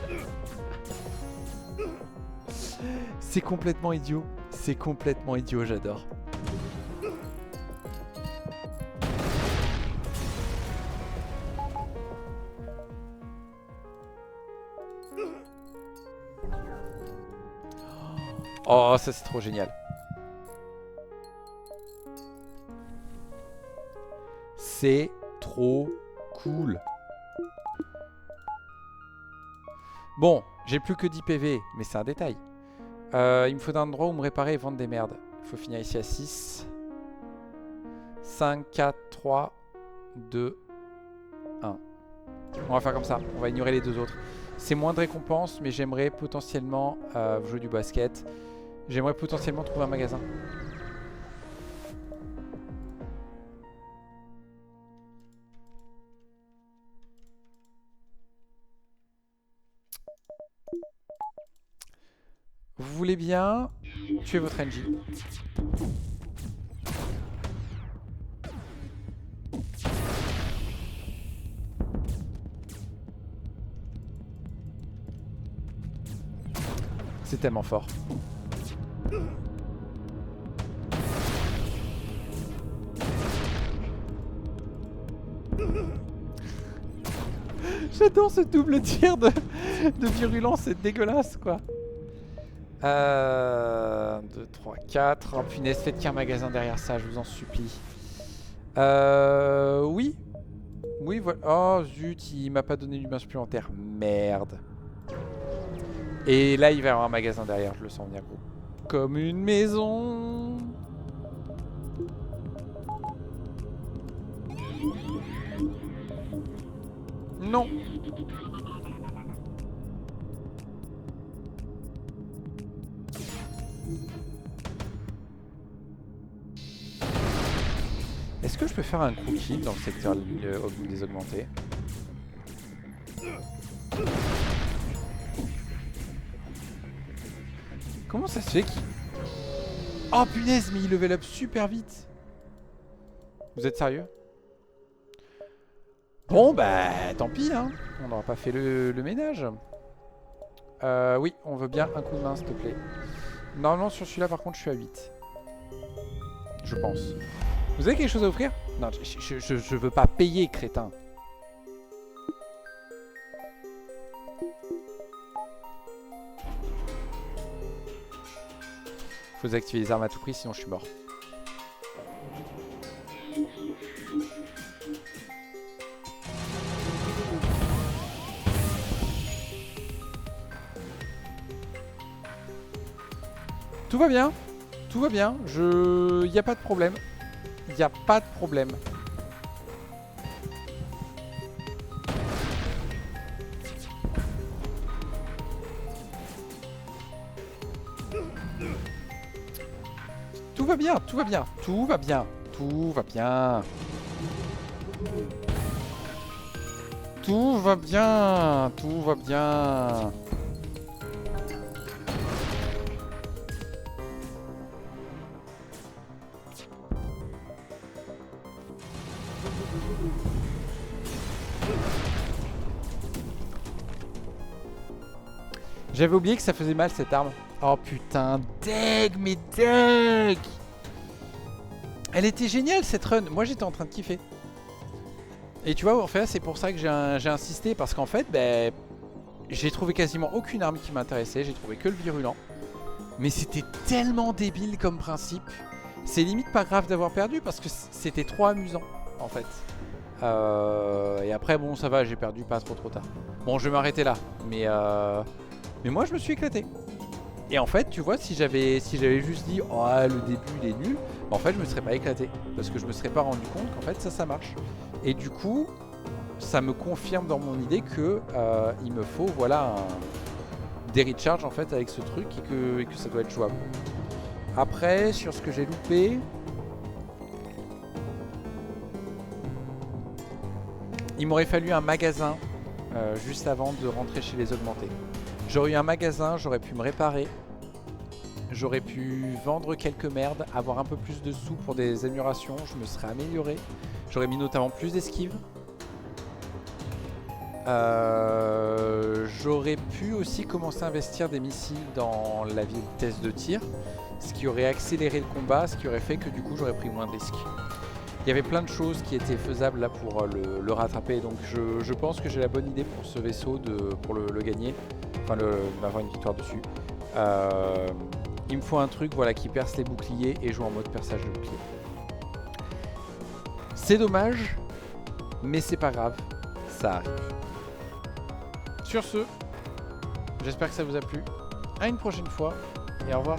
C'est complètement idiot. C'est complètement idiot, j'adore. Oh, ça c'est trop génial. C'est trop cool. Bon, j'ai plus que 10 PV, mais c'est un détail. Il me faut un endroit où me réparer et vendre des merdes. Il faut finir ici à 6. 5, 4, 3, 2, 1. On va faire comme ça. On va ignorer les deux autres. C'est moins de récompenses, mais j'aimerais potentiellement jouer du basket. J'aimerais potentiellement trouver un magasin. Vous voulez bien tuer votre NJ. C'est tellement fort. J'adore ce double tir de virulence, c'est dégueulasse quoi. 1, 2, 3, 4. Oh punaise, faites qu'un magasin derrière ça, je vous en supplie. Oui. Oui, voilà. Oh zut, il m'a pas donné l'humain supplémentaire. Merde. Et là, il va y avoir un magasin derrière, je le sens bien gros. Comme une maison. Non. Est-ce que je peux faire un crew kill dans le secteur des augmentés? Comment ça se fait qu'il... Oh punaise, mais il level up super vite. Vous êtes sérieux? Bon bah tant pis hein. On n'aura pas fait le ménage. Oui, on veut bien un coup de main s'il te plaît. Normalement sur celui-là par contre je suis à 8. Je pense. Vous avez quelque chose à offrir? Non, je veux pas payer, crétin. Faut activer les armes à tout prix, sinon je suis mort. Tout va bien. Tout va bien. Y a pas de problème. Y a pas de problème. Tout va bien, tout va bien, tout va bien, tout va bien. Tout va bien, tout va bien. J'avais oublié que ça faisait mal cette arme. Oh putain, deg, mais deg. Elle était géniale cette run. Moi j'étais en train de kiffer. Et tu vois, en fait, c'est pour ça que j'ai insisté. Parce qu'en fait, ben, j'ai trouvé quasiment aucune arme qui m'intéressait. J'ai trouvé que le virulent. Mais c'était tellement débile comme principe. C'est limite pas grave d'avoir perdu parce que c'était trop amusant, en fait. Et après, bon, ça va, j'ai perdu pas trop tard. Bon, je vais m'arrêter là. Mais moi, je me suis éclaté. Et en fait, tu vois, si j'avais juste dit oh le début il est nul, bah, en fait je me serais pas éclaté. Parce que je me serais pas rendu compte qu'en fait ça marche. Et du coup, ça me confirme dans mon idée que il me faut voilà des recharges en fait avec ce truc et que ça doit être jouable. Après, sur ce que j'ai loupé, il m'aurait fallu un magasin juste avant de rentrer chez les augmentés. J'aurais eu un magasin, j'aurais pu me réparer. J'aurais pu vendre quelques merdes, avoir un peu plus de sous pour des améliorations. Je me serais amélioré. J'aurais mis notamment plus d'esquive. J'aurais pu aussi commencer à investir des missiles dans la vitesse de tir. Ce qui aurait accéléré le combat, ce qui aurait fait que du coup j'aurais pris moins de risques. Il y avait plein de choses qui étaient faisables là pour le rattraper. Donc je pense que j'ai la bonne idée pour ce vaisseau pour le gagner. Enfin avoir une victoire dessus. Il me faut un truc voilà, qui perce les boucliers et joue en mode perçage de bouclier. C'est dommage, mais c'est pas grave, ça arrive. Sur ce, j'espère que ça vous a plu. À une prochaine fois et au revoir.